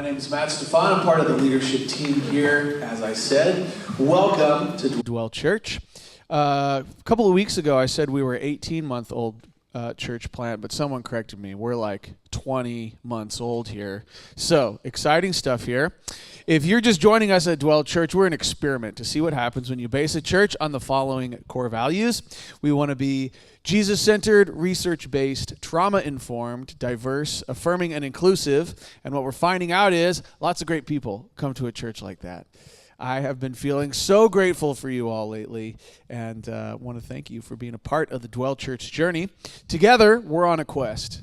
name is Matt Stefan. I'm part of the leadership team here, as I said. Welcome to Dwell Church. A couple of weeks ago, I said we were an 18-month-old church plant, but someone corrected me. We're like 20 months old here. So, exciting stuff here. If you're just joining us at Dwell Church, we're an experiment to see what happens when you base a church on the following core values. We want to be Jesus-centered, research-based, trauma-informed, diverse, affirming, and inclusive. And what we're finding out is lots of great people come to a church like that. I have been feeling so grateful for you all lately, and want to thank you for being a part of the Dwell Church journey. Together, we're on a quest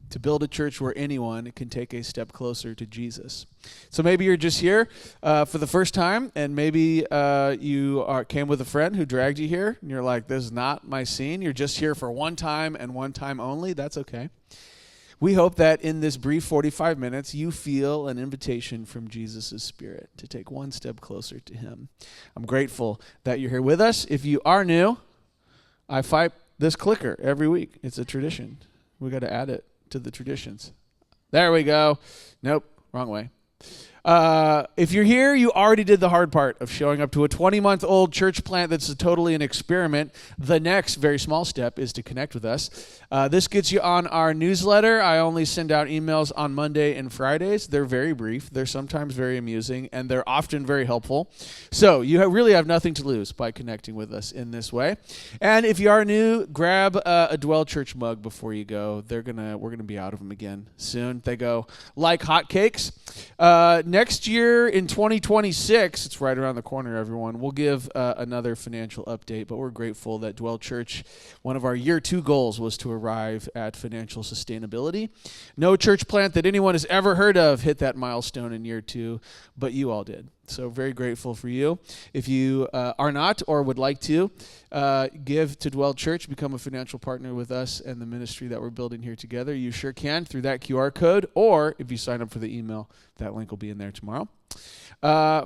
to build a church where anyone can take a step closer to Jesus. So maybe you're just here for the first time, and maybe you came with a friend who dragged you here, and you're like, this is not my scene. You're just here for one time and one time only. That's okay. We hope that in this brief 45 minutes, you feel an invitation from Jesus' Spirit to take one step closer to Him. I'm grateful that you're here with us. If you are new, I fight this clicker every week. It's a tradition. We got to add it to the traditions. There we go. Nope, wrong way. If you're here, you already did the hard part of showing up to a 20-month-old church plant that's totally an experiment. The next very small step is to connect with us. This gets you on our newsletter. I only send out emails on Monday and Fridays. They're very brief. They're sometimes very amusing, and they're often very helpful. So you really have nothing to lose by connecting with us in this way. And if you are new, grab a Dwell Church mug before you go. We're gonna be out of them again soon. They go like hotcakes. Next year in 2026, it's right around the corner, everyone, we'll give another financial update, but we're grateful that Dwell Church, one of our year 2 goals was to arrive at financial sustainability. No church plant that anyone has ever heard of hit that milestone in year 2, but you all did. So very grateful for you. If you are not or would like to give to Dwell Church, become a financial partner with us and the ministry that we're building here together, you sure can through that QR code, or if you sign up for the email, that link will be in there tomorrow.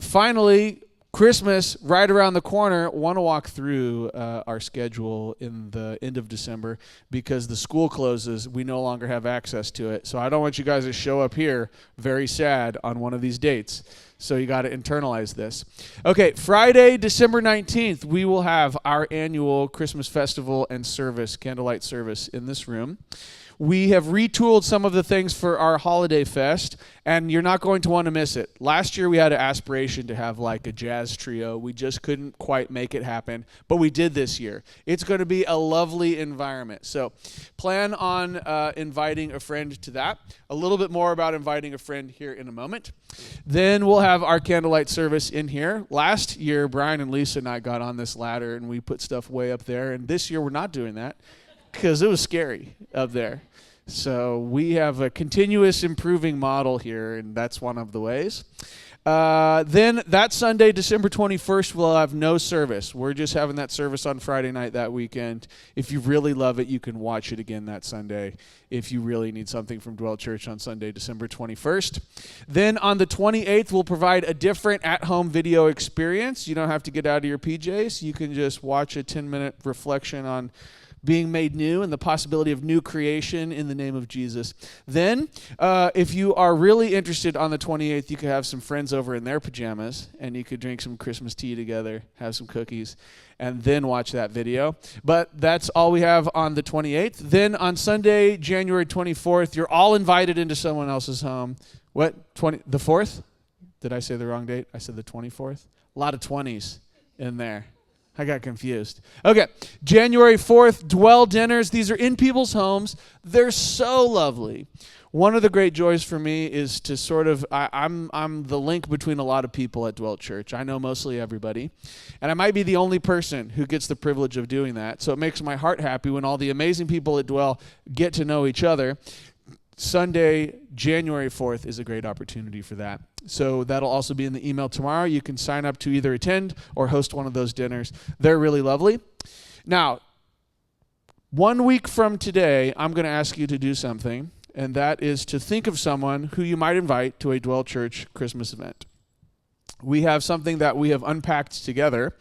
Finally, Christmas right around the corner. Want to walk through our schedule in the end of December because the school closes. We no longer have access to it. So I don't want you guys to show up here very sad on one of these dates. So you got to internalize this. Okay, Friday, December 19th, we will have our annual Christmas festival and service, candlelight service in this room. We have retooled some of the things for our holiday fest, and you're not going to want to miss it. Last year, we had an aspiration to have like a jazz trio. We just couldn't quite make it happen, but we did this year. It's going to be a lovely environment. So plan on inviting a friend to that. A little bit more about inviting a friend here in a moment. Then we'll have our candlelight service in here. Last year, Brian and Lisa and I got on this ladder, and we put stuff way up there, and this year we're not doing that because it was scary up there. So we have a continuous improving model here, and that's one of the ways. Then that Sunday, December 21st, we'll have no service. We're just having that service on Friday night that weekend. If you really love it, you can watch it again that Sunday if you really need something from Dwell Church on Sunday, December 21st. Then on the 28th, we'll provide a different at-home video experience. You don't have to get out of your PJs. You can just watch a 10-minute reflection on being made new and the possibility of new creation in the name of Jesus. Then, if you are really interested on the 28th, you could have some friends over in their pajamas, and you could drink some Christmas tea together, have some cookies, and then watch that video. But that's all we have on the 28th. Then on Sunday, January 24th, you're all invited into someone else's home. The 4th? Did I say the wrong date? I said the 24th. A lot of 20s in there. I got confused. Okay, January 4th, Dwell dinners. These are in people's homes. They're so lovely. One of the great joys for me is to sort of, I'm the link between a lot of people at Dwell Church. I know mostly everybody, and I might be the only person who gets the privilege of doing that. So it makes my heart happy when all the amazing people at Dwell get to know each other. Sunday, January 4th is a great opportunity for that. So that'll also be in the email tomorrow. You can sign up to either attend or host one of those dinners. They're really lovely. Now, 1 week from today, I'm going to ask you to do something, and that is to think of someone who you might invite to a Dwell Church Christmas event. We have something that we have unpacked together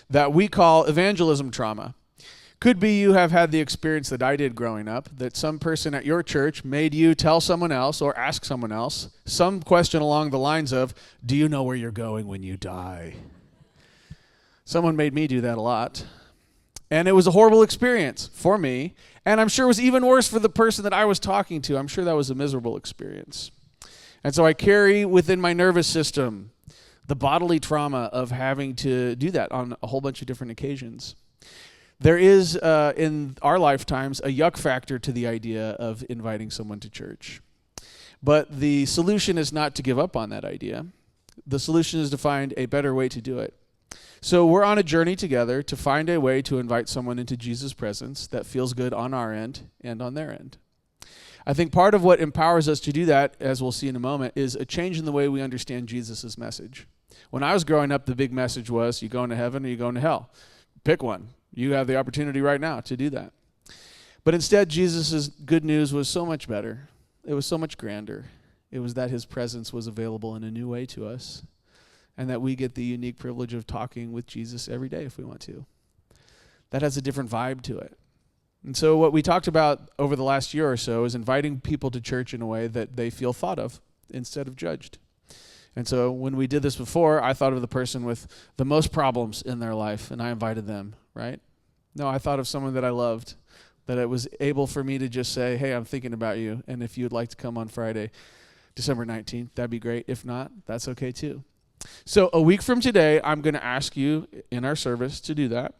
that we call evangelism trauma. Could be you have had the experience that I did growing up, that some person at your church made you tell someone else or ask someone else some question along the lines of, do you know where you're going when you die? Someone made me do that a lot. And it was a horrible experience for me. And I'm sure it was even worse for the person that I was talking to. I'm sure that was a miserable experience. And so I carry within my nervous system the bodily trauma of having to do that on a whole bunch of different occasions. There is, in our lifetimes, a yuck factor to the idea of inviting someone to church. But the solution is not to give up on that idea. The solution is to find a better way to do it. So we're on a journey together to find a way to invite someone into Jesus' presence that feels good on our end and on their end. I think part of what empowers us to do that, as we'll see in a moment, is a change in the way we understand Jesus' message. When I was growing up, the big message was, you going to heaven or you going to hell? Pick one. You have the opportunity right now to do that. But instead, Jesus' good news was so much better. It was so much grander. It was that his presence was available in a new way to us, and that we get the unique privilege of talking with Jesus every day if we want to. That has a different vibe to it. And so what we talked about over the last year or so is inviting people to church in a way that they feel thought of instead of judged. And so when we did this before, I thought of the person with the most problems in their life, and I invited them, right? No, I thought of someone that I loved, that it was able for me to just say, hey, I'm thinking about you, and if you'd like to come on Friday, December 19th, that'd be great. If not, that's okay too. So a week from today, I'm going to ask you in our service to do that.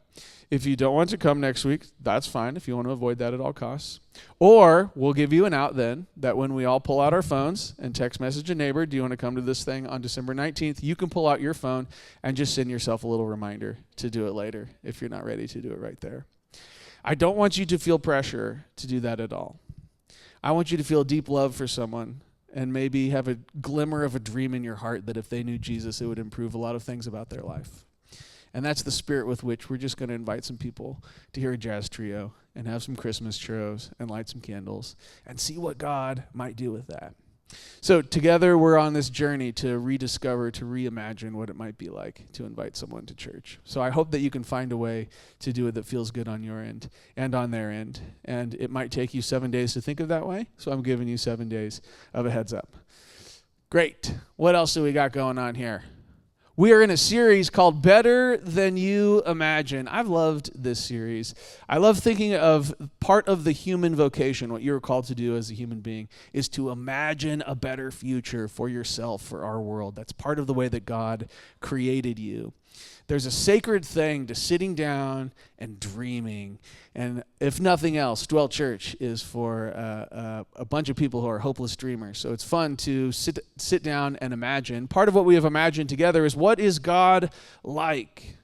If you don't want to come next week, that's fine if you want to avoid that at all costs. Or we'll give you an out then, that when we all pull out our phones and text message a neighbor, do you want to come to this thing on December 19th? You can pull out your phone and just send yourself a little reminder to do it later if you're not ready to do it right there. I don't want you to feel pressure to do that at all. I want you to feel deep love for someone and maybe have a glimmer of a dream in your heart that if they knew Jesus, it would improve a lot of things about their life. And that's the spirit with which we're just going to invite some people to hear a jazz trio and have some Christmas churros and light some candles and see what God might do with that. So together we're on this journey to rediscover, to reimagine what it might be like to invite someone to church. So I hope that you can find a way to do it that feels good on your end and on their end. And it might take you 7 days to think of that way, so I'm giving you 7 days of a heads up. Great. What else do we got going on here? We are in a series called Better Than You Imagine. I've loved this series. I love thinking of part of the human vocation, what you're called to do as a human being, is to imagine a better future for yourself, for our world. That's part of the way that God created you. There's a sacred thing to sitting down and dreaming. And if nothing else, Dwell Church is for a bunch of people who are hopeless dreamers. So it's fun to sit down and imagine. Part of what we have imagined together is, what is God like?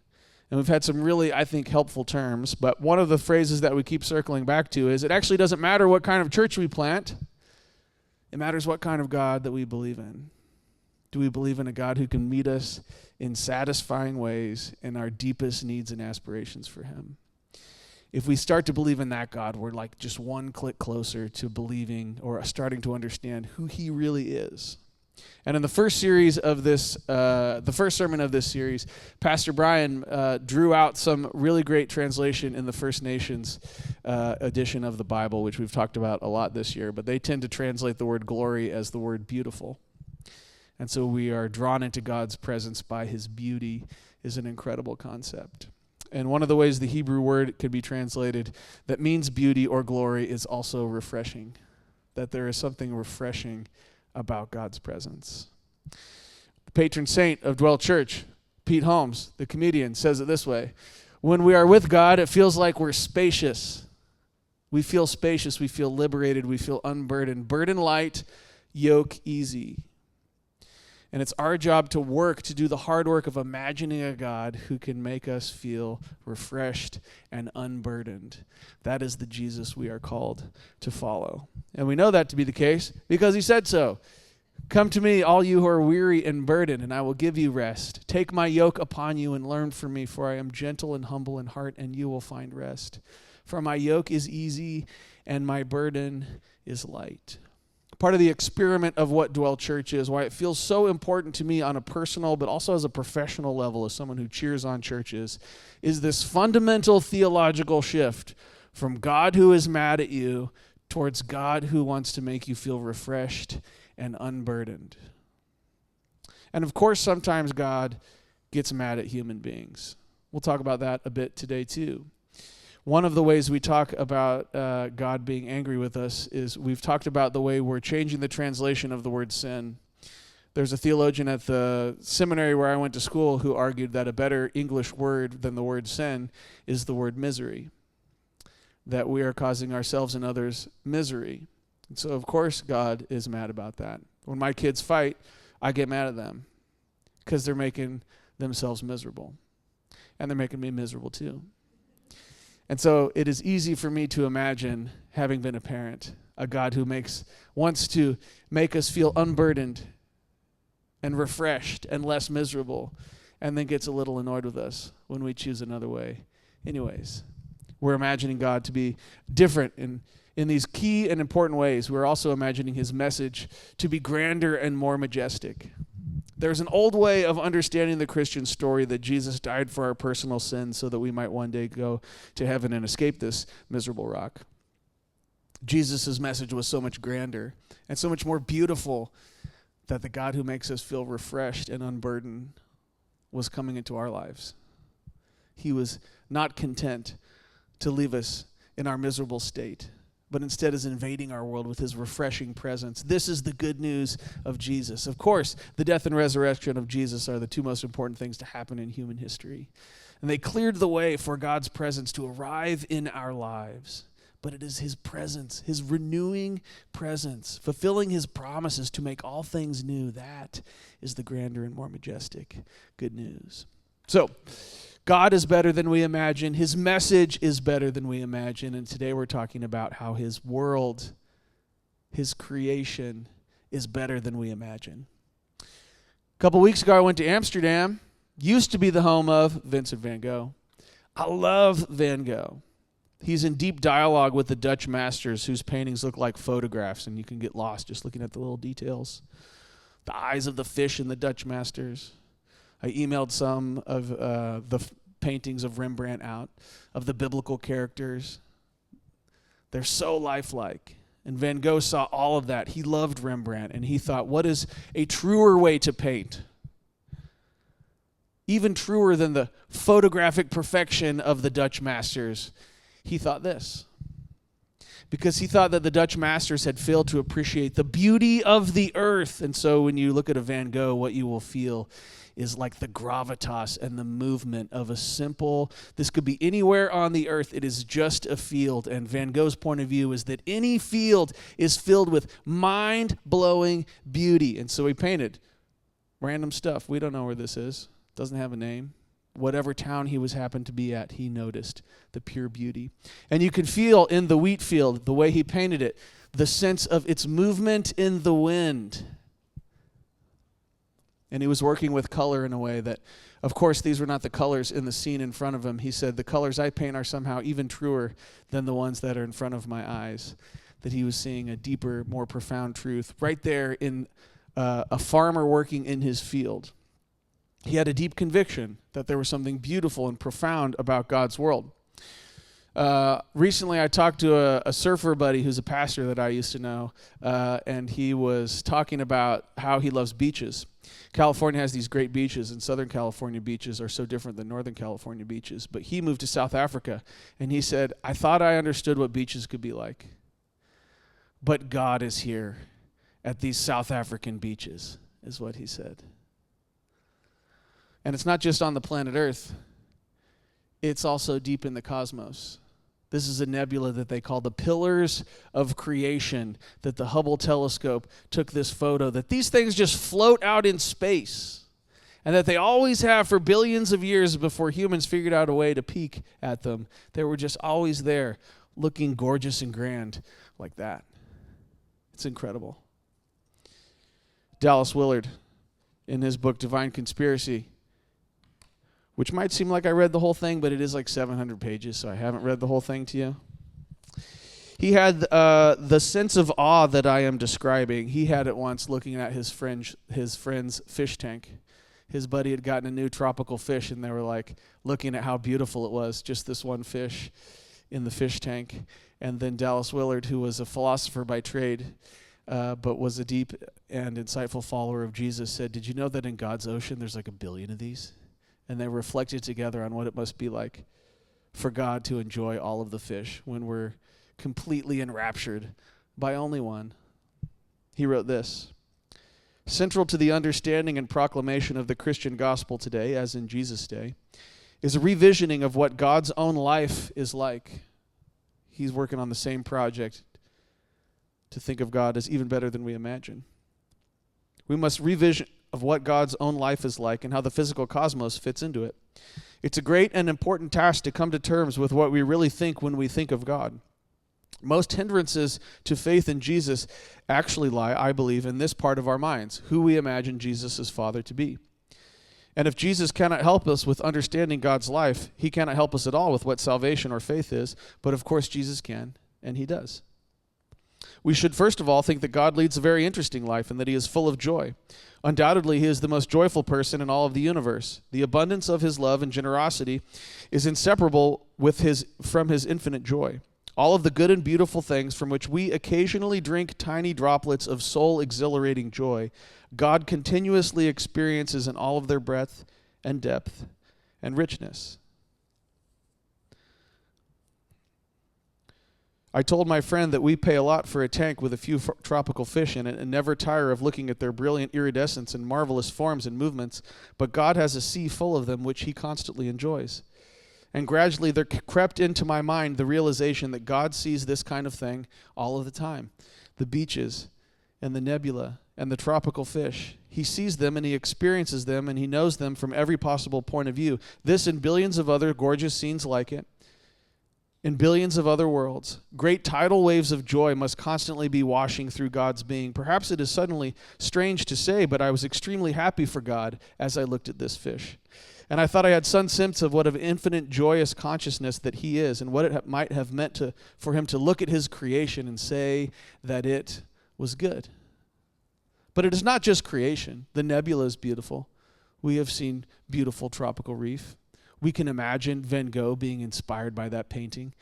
And we've had some really, I think, helpful terms. But one of the phrases that we keep circling back to is, it actually doesn't matter what kind of church we plant. It matters what kind of God that we believe in. Do we believe in a God who can meet us in satisfying ways in our deepest needs and aspirations for him? If we start to believe in that God, we're like just one click closer to believing or starting to understand who he really is. And in the first series of this, the first sermon of this series, Pastor Brian drew out some really great translation in the First Nations edition of the Bible, which we've talked about a lot this year, but they tend to translate the word glory as the word beautiful. And so we are drawn into God's presence by his beauty is an incredible concept. And one of the ways the Hebrew word could be translated that means beauty or glory is also refreshing, that there is something refreshing about God's presence. The patron saint of Dwell Church, Pete Holmes, the comedian, says it this way: when we are with God, it feels like we're spacious. We feel spacious, we feel liberated, we feel unburdened. Burden light, yoke easy. And it's our job to work, to do the hard work of imagining a God who can make us feel refreshed and unburdened. That is the Jesus we are called to follow. And we know that to be the case because he said so. Come to me, all you who are weary and burdened, and I will give you rest. Take my yoke upon you and learn from me, for I am gentle and humble in heart, and you will find rest. For my yoke is easy and my burden is light. part of the experiment of what Dwell Church is, why it feels so important to me on a personal but also as a professional level as someone who cheers on churches, is this fundamental theological shift from God who is mad at you towards God who wants to make you feel refreshed and unburdened. And of course, sometimes God gets mad at human beings. We'll talk about that a bit today too. One of the ways we talk about God being angry with us is we've talked about the way we're changing the translation of the word sin. There's a theologian at the seminary where I went to school who argued that a better English word than the word sin is the word misery, that we are causing ourselves and others misery. And so, of course, God is mad about that. When my kids fight, I get mad at them because they're making themselves miserable. And they're making me miserable too. And so it is easy for me to imagine, having been a parent, a God who wants to make us feel unburdened and refreshed and less miserable, and then gets a little annoyed with us when we choose another way. Anyways, we're imagining God to be different in these key and important ways. We're also imagining his message to be grander and more majestic. There's an old way of understanding the Christian story that Jesus died for our personal sins so that we might one day go to heaven and escape this miserable rock. Jesus' message was so much grander and so much more beautiful that the God who makes us feel refreshed and unburdened was coming into our lives. He was not content to leave us in our miserable state, but instead is invading our world with his refreshing presence. This is the good news of Jesus. Of course, the death and resurrection of Jesus are the two most important things to happen in human history. And they cleared the way for God's presence to arrive in our lives. But it is his presence, his renewing presence, fulfilling his promises to make all things new. That is the grander and more majestic good news. So, God is better than we imagine. His message is better than we imagine. And today we're talking about how his world, his creation, is better than we imagine. A couple weeks ago, I went to Amsterdam. Used to be the home of Vincent van Gogh. I love Van Gogh. He's in deep dialogue with the Dutch masters whose paintings look like photographs, and you can get lost just looking at the little details. The eyes of the fish in the Dutch masters. I emailed some of the paintings of Rembrandt out, of the biblical characters. They're so lifelike. And Van Gogh saw all of that. He loved Rembrandt, and he thought, what is a truer way to paint? Even truer than the photographic perfection of the Dutch masters. He thought this. Because he thought that the Dutch masters had failed to appreciate the beauty of the earth. And so when you look at a Van Gogh, what you will feel is like the gravitas and the movement of a simple, this could be anywhere on the earth, it is just a field. And Van Gogh's point of view is that any field is filled with mind-blowing beauty. And so he painted random stuff. We don't know where this is. Doesn't have a name. Whatever town he happened to be at, he noticed the pure beauty. And you can feel in the wheat field, the way he painted it, the sense of its movement in the wind. And he was working with color in a way that, of course, these were not the colors in the scene in front of him. He said, the colors I paint are somehow even truer than the ones that are in front of my eyes. That he was seeing a deeper, more profound truth right there in a farmer working in his field. He had a deep conviction that there was something beautiful and profound about God's world. Recently, I talked to a surfer buddy who's a pastor that I used to know, and he was talking about how he loves beaches. California has these great beaches, and Southern California beaches are so different than Northern California beaches. But he moved to South Africa, and he said, I thought I understood what beaches could be like. But God is here at these South African beaches, is what he said. And it's not just on the planet Earth. It's also deep in the cosmos. This is a nebula that they call the Pillars of Creation, that the Hubble telescope took this photo, that these things just float out in space, and that they always have for billions of years before humans figured out a way to peek at them. They were just always there, looking gorgeous and grand like that. It's incredible. Dallas Willard, in his book Divine Conspiracy, which might seem like I read the whole thing, but it is like 700 pages, so I haven't read the whole thing to you. He had the sense of awe that I am describing. He had it once looking at his friend's fish tank. His buddy had gotten a new tropical fish, and they were like looking at how beautiful it was, just this one fish in the fish tank. And then Dallas Willard, who was a philosopher by trade, but was a deep and insightful follower of Jesus, said, "Did you know that in God's ocean there's like 1 billion of these?" And they reflected together on what it must be like for God to enjoy all of the fish when we're completely enraptured by only one. He wrote this: "Central to the understanding and proclamation of the Christian gospel today, as in Jesus' day, is a revisioning of what God's own life is like." He's working on the same project to think of God as even better than we imagine. We must revision of what God's own life is like and how the physical cosmos fits into it. It's a great and important task to come to terms with what we really think when we think of God. Most hindrances to faith in Jesus actually lie, I believe, in this part of our minds, who we imagine Jesus' Father to be. And if Jesus cannot help us with understanding God's life, he cannot help us at all with what salvation or faith is, but of course Jesus can, and he does. We should first of all think that God leads a very interesting life and that he is full of joy. Undoubtedly, he is the most joyful person in all of the universe. The abundance of his love and generosity is inseparable from his infinite joy. All of the good and beautiful things from which we occasionally drink tiny droplets of soul-exhilarating joy, God continuously experiences in all of their breadth and depth and richness. I told my friend that we pay a lot for a tank with a few tropical fish in it and never tire of looking at their brilliant iridescence and marvelous forms and movements, but God has a sea full of them which he constantly enjoys. And gradually there crept into my mind the realization that God sees this kind of thing all of the time. The beaches and the nebula and the tropical fish. He sees them and he experiences them and he knows them from every possible point of view. This and billions of other gorgeous scenes like it. In billions of other worlds, great tidal waves of joy must constantly be washing through God's being. Perhaps it is suddenly strange to say, but I was extremely happy for God as I looked at this fish. And I thought I had some sense of what an infinite joyous consciousness that he is and what it might have meant for him to look at his creation and say that it was good. But it is not just creation. The nebula is beautiful. We have seen beautiful tropical reef. We can imagine Van Gogh being inspired by that painting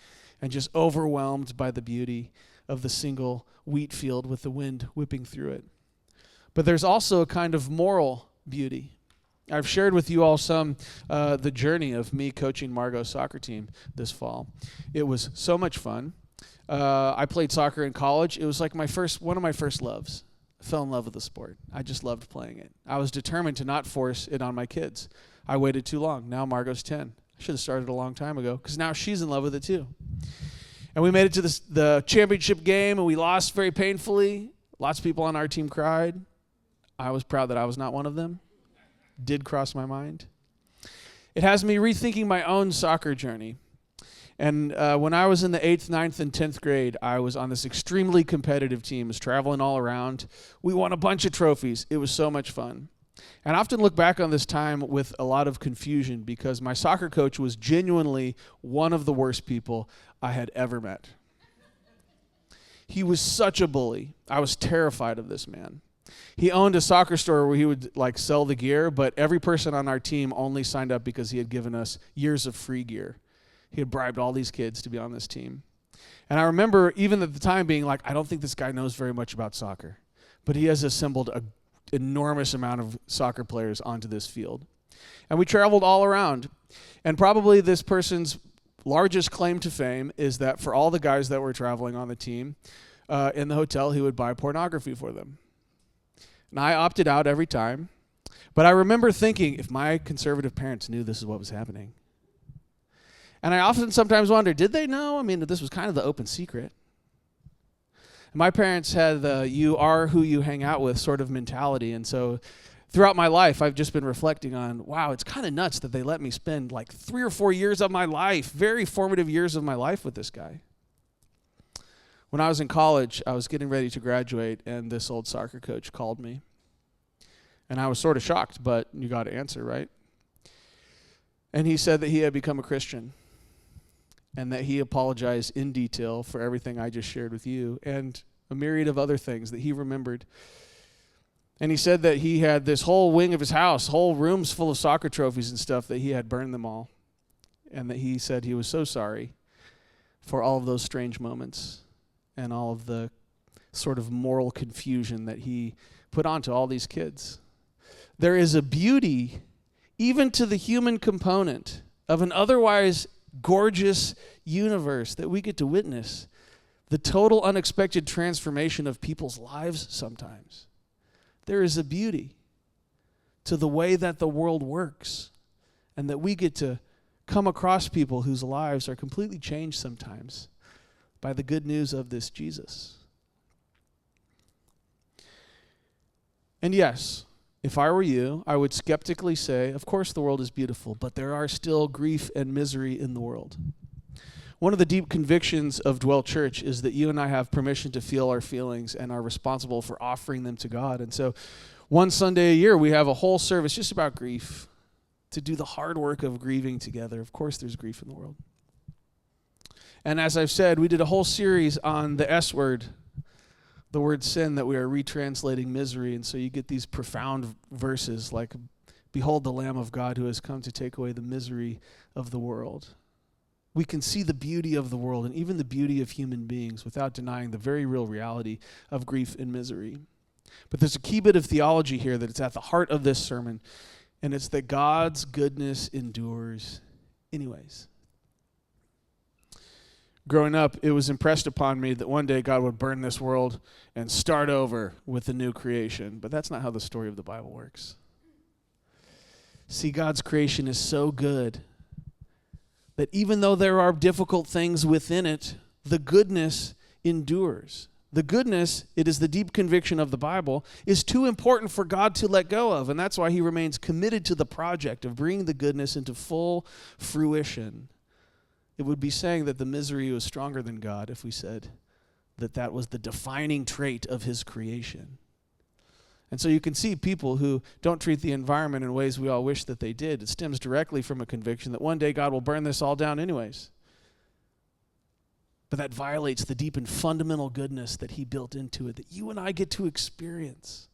and just overwhelmed by the beauty of the single wheat field with the wind whipping through it. But there's also a kind of moral beauty. I've shared with you all the journey of me coaching Margot's soccer team this fall. It was so much fun. I played soccer in college. It was like one of my first loves. I fell in love with the sport. I just loved playing it. I was determined to not force it on my kids. I waited too long. Now Margot's 10. I should have started a long time ago because now she's in love with it too. And we made it to the championship game and we lost very painfully. Lots of people on our team cried. I was proud that I was not one of them. Did cross my mind. It has me rethinking my own soccer journey. And when I was in the 8th, 9th, and 10th grade, I was on this extremely competitive team. I was traveling all around. We won a bunch of trophies. It was so much fun. And I often look back on this time with a lot of confusion because my soccer coach was genuinely one of the worst people I had ever met. He was such a bully. I was terrified of this man. He owned a soccer store where he would sell the gear, but every person on our team only signed up because he had given us years of free gear. He had bribed all these kids to be on this team. And I remember even at the time being like, I don't think this guy knows very much about soccer, but he has assembled an enormous amount of soccer players onto this field. And we traveled all around. And probably this person's largest claim to fame is that for all the guys that were traveling on the team, in the hotel, he would buy pornography for them. And I opted out every time. But I remember thinking, if my conservative parents knew this is what was happening. And I often sometimes wonder, did they know? I mean, this was kind of the open secret. My parents had the you are who you hang out with sort of mentality. And so throughout my life, I've just been reflecting on, wow, it's kind of nuts that they let me spend 3 or 4 years of my life, very formative years of my life with this guy. When I was in college, I was getting ready to graduate, and this old soccer coach called me. And I was sort of shocked, but you got to answer, right? And he said that he had become a Christian. and that he apologized in detail for everything I just shared with you, and a myriad of other things that he remembered. And he said that he had this whole wing of his house, whole rooms full of soccer trophies and stuff, that he had burned them all. And that he said he was so sorry for all of those strange moments and all of the sort of moral confusion that he put onto all these kids. There is a beauty, even to the human component, of an otherwise gorgeous universe that we get to witness. The total unexpected transformation of people's lives sometimes. There is a beauty to the way that the world works, and that we get to come across people whose lives are completely changed sometimes by the good news of this Jesus. And yes, if I were you, I would skeptically say, of course the world is beautiful, but there are still grief and misery in the world. One of the deep convictions of Dwell Church is that you and I have permission to feel our feelings and are responsible for offering them to God. And so one Sunday a year, we have a whole service just about grief, to do the hard work of grieving together. Of course there's grief in the world. And as I've said, we did a whole series on the S word, the word sin, that we are retranslating misery. And so you get these profound verses like, "Behold the Lamb of God who has come to take away the misery of the world." We can see the beauty of the world and even the beauty of human beings without denying the very real reality of grief and misery. But there's a key bit of theology here that it's at the heart of this sermon, and it's that God's goodness endures anyways. Growing up, it was impressed upon me that one day God would burn this world and start over with a new creation. But that's not how the story of the Bible works. See, God's creation is so good that even though there are difficult things within it, the goodness endures. The goodness, it is the deep conviction of the Bible, is too important for God to let go of. And that's why he remains committed to the project of bringing the goodness into full fruition. It would be saying that the misery was stronger than God if we said that that was the defining trait of his creation. And so you can see people who don't treat the environment in ways we all wish that they did. It stems directly from a conviction that one day God will burn this all down anyways. But that violates the deep and fundamental goodness that he built into it, that you and I get to experience,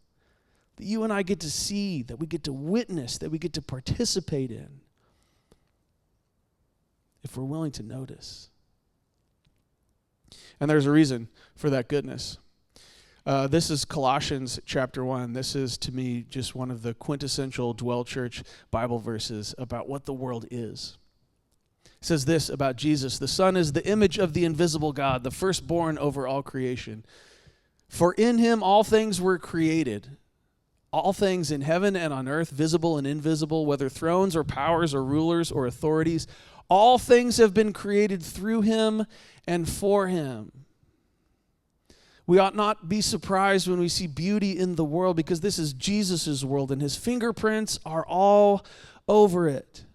that you and I get to see, that we get to witness, that we get to participate in, if we're willing to notice. And there's a reason for that goodness. This is Colossians chapter 1. This is, to me, just one of the quintessential Dwell Church Bible verses about what the world is. It says this about Jesus: "The Son is the image of the invisible God, the firstborn over all creation. For in him all things were created, all things in heaven and on earth, visible and invisible, whether thrones or powers or rulers or authorities. All things have been created through him and for him." We ought not be surprised when we see beauty in the world, because this is Jesus' world and his fingerprints are all over it.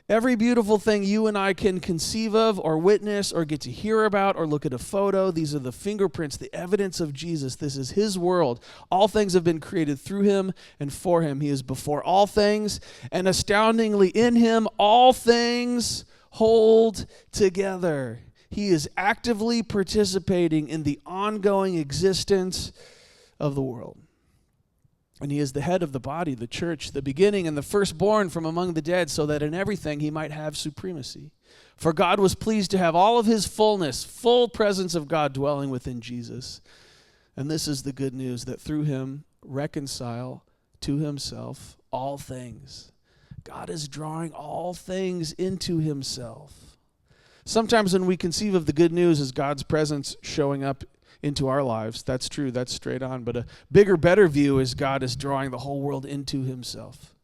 Every beautiful thing you and I can conceive of or witness or get to hear about or look at a photo, these are the fingerprints, the evidence of Jesus. This is his world. All things have been created through him and for him. He is before all things, and astoundingly in him all things hold together. He is actively participating in the ongoing existence of the world. And he is the head of the body, the church, the beginning and the firstborn from among the dead, so that in everything he might have supremacy. For God was pleased to have all of his fullness, full presence of God dwelling within Jesus. And this is the good news, that through him reconcile to himself all things. God is drawing all things into himself. Sometimes when we conceive of the good news as God's presence showing up into our lives, that's true, that's straight on. But a bigger, better view is God is drawing the whole world into himself.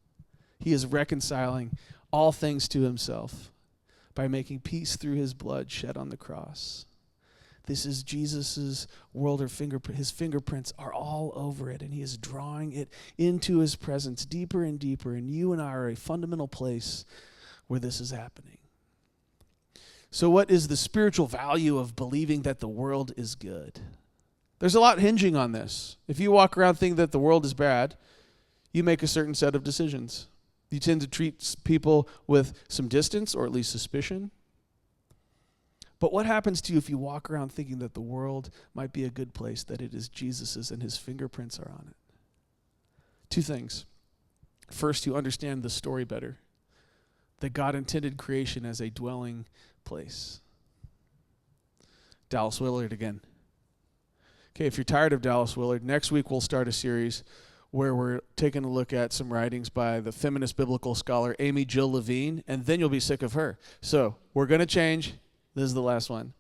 He is reconciling all things to himself by making peace through his blood shed on the cross. This is Jesus' world, or fingerprint. His fingerprints are all over it, and he is drawing it into his presence deeper and deeper. And you and I are a fundamental place where this is happening. So what is the spiritual value of believing that the world is good? There's a lot hinging on this. If you walk around thinking that the world is bad, you make a certain set of decisions. You tend to treat people with some distance, or at least suspicion. But what happens to you if you walk around thinking that the world might be a good place, that it is Jesus's and his fingerprints are on it? Two things. First, you understand the story better, that God intended creation as a dwelling place. Dallas Willard again. Okay, if you're tired of Dallas Willard, next week we'll start a series where we're taking a look at some writings by the feminist biblical scholar Amy Jill Levine, and then you'll be sick of her. So we're going to change. This is the last one.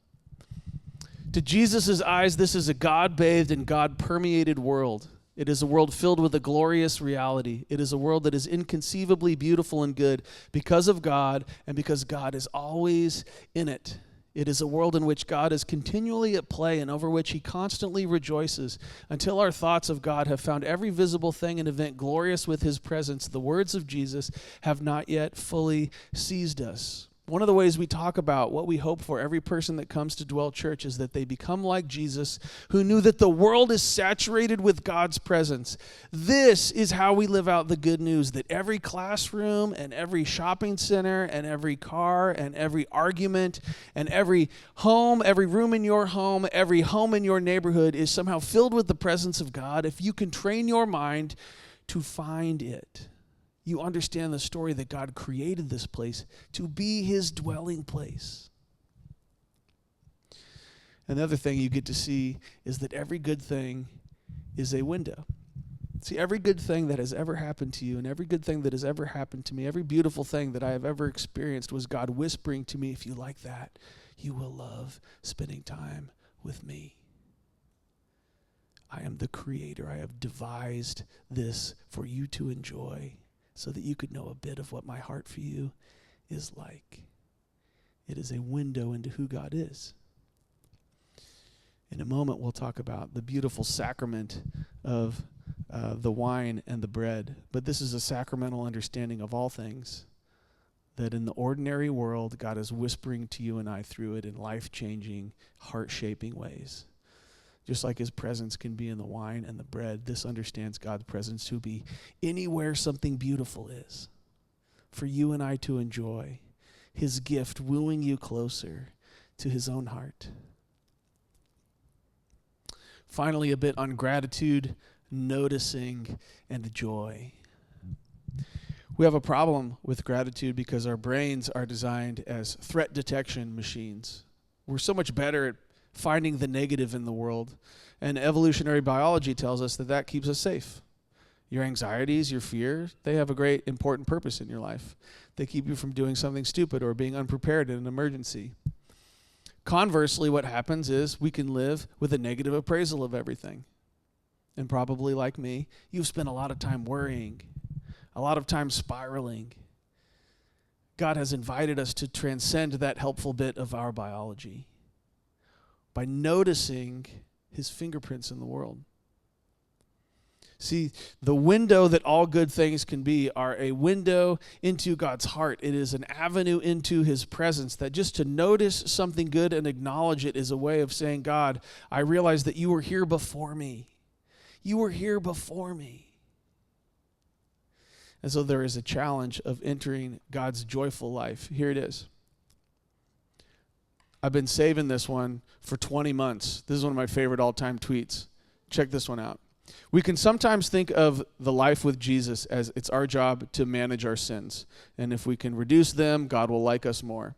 To Jesus' eyes, this is a God-bathed and God-permeated world. It is a world filled with a glorious reality. It is a world that is inconceivably beautiful and good because of God and because God is always in it. It is a world in which God is continually at play and over which he constantly rejoices until our thoughts of God have found every visible thing and event glorious with his presence. The words of Jesus have not yet fully seized us. One of the ways we talk about what we hope for every person that comes to Dwell Church is that they become like Jesus, who knew that the world is saturated with God's presence. This is how we live out the good news, that every classroom and every shopping center and every car and every argument and every home, every room in your home, every home in your neighborhood is somehow filled with the presence of God if you can train your mind to find it. You understand the story that God created this place to be his dwelling place. And the other thing you get to see is that every good thing is a window. See, every good thing that has ever happened to you and every good thing that has ever happened to me, every beautiful thing that I have ever experienced was God whispering to me, if you like that, you will love spending time with me. I am the creator. I have devised this for you to enjoy, so that you could know a bit of what my heart for you is like. It is a window into who God is. In a moment, we'll talk about the beautiful sacrament of the wine and the bread. But this is a sacramental understanding of all things, that in the ordinary world, God is whispering to you and I through it in life-changing, heart-shaping ways. Just like his presence can be in the wine and the bread, this understands God's presence to be anywhere something beautiful is, for you and I to enjoy, his gift wooing you closer to his own heart. Finally, a bit on gratitude, noticing, and joy. We have a problem with gratitude because our brains are designed as threat detection machines. We're so much better at finding the negative in the world. And evolutionary biology tells us that that keeps us safe. Your anxieties, your fears, they have a great important purpose in your life. They keep you from doing something stupid or being unprepared in an emergency. Conversely, what happens is we can live with a negative appraisal of everything. And probably like me, you've spent a lot of time worrying, a lot of time spiraling. God has invited us to transcend that helpful bit of our biology by noticing his fingerprints in the world. See, the window that all good things can be are a window into God's heart. It is an avenue into his presence, that just to notice something good and acknowledge it is a way of saying, God, I realize that you were here before me. You were here before me. And so there is a challenge of entering God's joyful life. Here it is. I've been saving this one for 20 months. This is one of my favorite all-time tweets. Check this one out. We can sometimes think of the life with Jesus as it's our job to manage our sins. And if we can reduce them, God will like us more.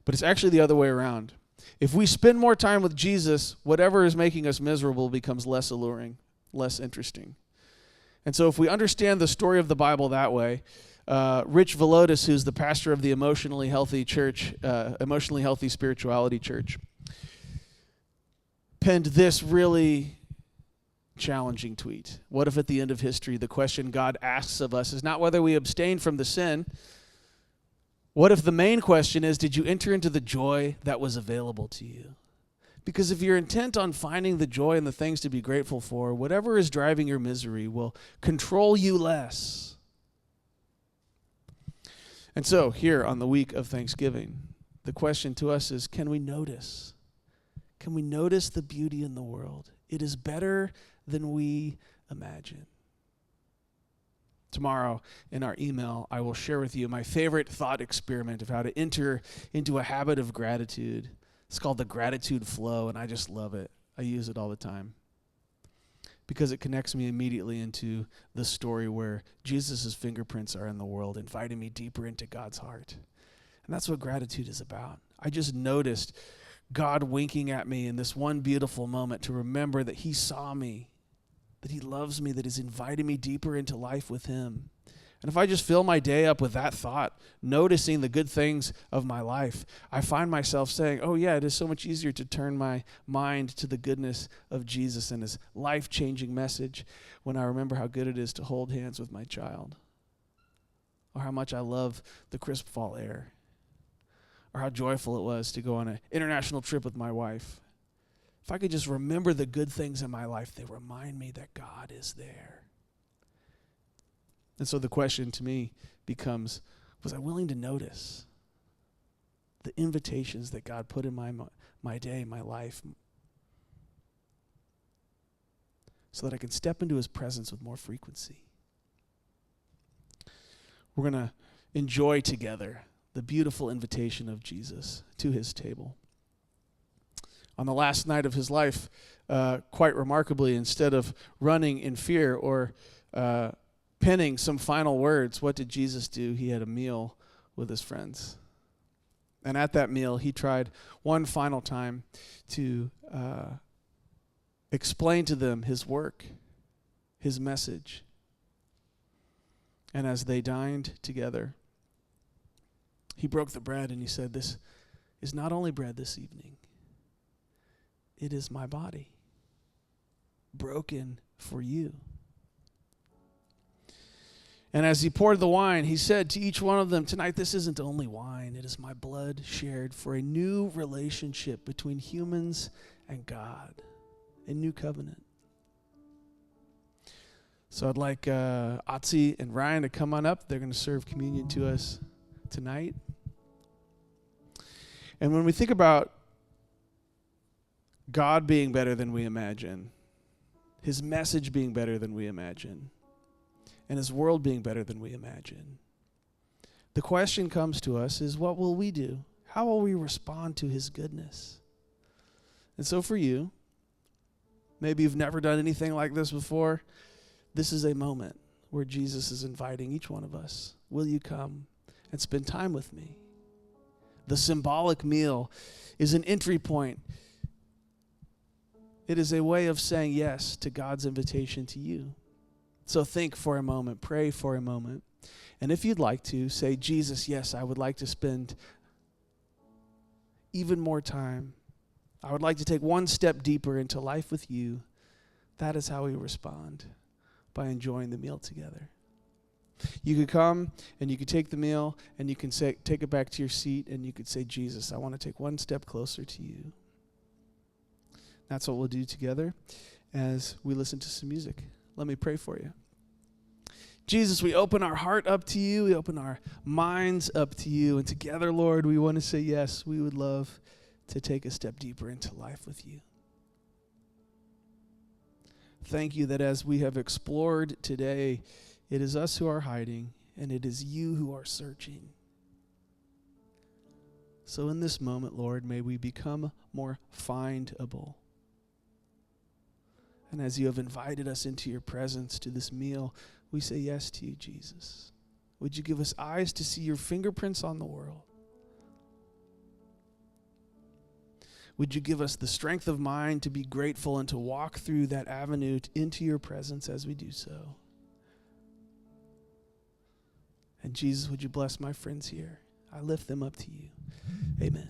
But it's actually the other way around. If we spend more time with Jesus, whatever is making us miserable becomes less alluring, less interesting. And so if we understand the story of the Bible that way, Rich Villodas, who's the pastor of the Emotionally Healthy Church, Emotionally Healthy Spirituality Church, penned this really challenging tweet. What if at the end of history, the question God asks of us is not whether we abstain from the sin? What if the main question is, did you enter into the joy that was available to you? Because if you're intent on finding the joy and the things to be grateful for, whatever is driving your misery will control you less. And so here on the week of Thanksgiving, the question to us is, can we notice? Can we notice the beauty in the world? It is better than we imagine. Tomorrow in our email, I will share with you my favorite thought experiment of how to enter into a habit of gratitude It's called the gratitude flow, and I just love it. I use it all the time because it connects me immediately into the story where Jesus' fingerprints are in the world, inviting me deeper into God's heart. And that's what gratitude is about. I just noticed God winking at me in this one beautiful moment to remember that he saw me, that he loves me, that he's inviting me deeper into life with him. And if I just fill my day up with that thought, noticing the good things of my life, I find myself saying, oh yeah, it is so much easier to turn my mind to the goodness of Jesus and his life-changing message when I remember how good it is to hold hands with my child, or how much I love the crisp fall air, or how joyful it was to go on an international trip with my wife. If I could just remember the good things in my life, they remind me that God is there. And so the question to me becomes, was I willing to notice the invitations that God put in my day, my life, so that I can step into his presence with more frequency? We're going to enjoy together the beautiful invitation of Jesus to his table. On the last night of his life, quite remarkably, instead of running in fear or penning some final words, what did Jesus do? He had a meal with his friends. And at that meal, he tried one final time to explain to them his work, his message. And as they dined together, he broke the bread and he said, "This is not only bread this evening, it is my body, broken for you." And as he poured the wine, he said to each one of them, "Tonight, this isn't only wine. It is my blood shared for a new relationship between humans and God, a new covenant." So I'd like Otzi and Ryan to come on up. They're going to serve communion to us tonight. And when we think about God being better than we imagine, his message being better than we imagine, and his world being better than we imagine, the question comes to us is, what will we do? How will we respond to his goodness? And so for you, maybe you've never done anything like this before, this is a moment where Jesus is inviting each one of us. Will you come and spend time with me? The symbolic meal is an entry point. It is a way of saying yes to God's invitation to you. So think for a moment, pray for a moment. And if you'd like to, say, "Jesus, yes, I would like to spend even more time. I would like to take one step deeper into life with you." That is how we respond, by enjoying the meal together. You could come and you could take the meal and you can take it back to your seat and you could say, "Jesus, I want to take one step closer to you." That's what we'll do together as we listen to some music. Let me pray for you. Jesus, we open our heart up to you. We open our minds up to you. And together, Lord, we want to say, yes, we would love to take a step deeper into life with you. Thank you that as we have explored today, it is us who are hiding and it is you who are searching. So in this moment, Lord, may we become more findable. And as you have invited us into your presence to this meal, we say yes to you, Jesus. Would you give us eyes to see your fingerprints on the world? Would you give us the strength of mind to be grateful and to walk through that avenue into your presence as we do so? And Jesus, would you bless my friends here? I lift them up to you. Amen.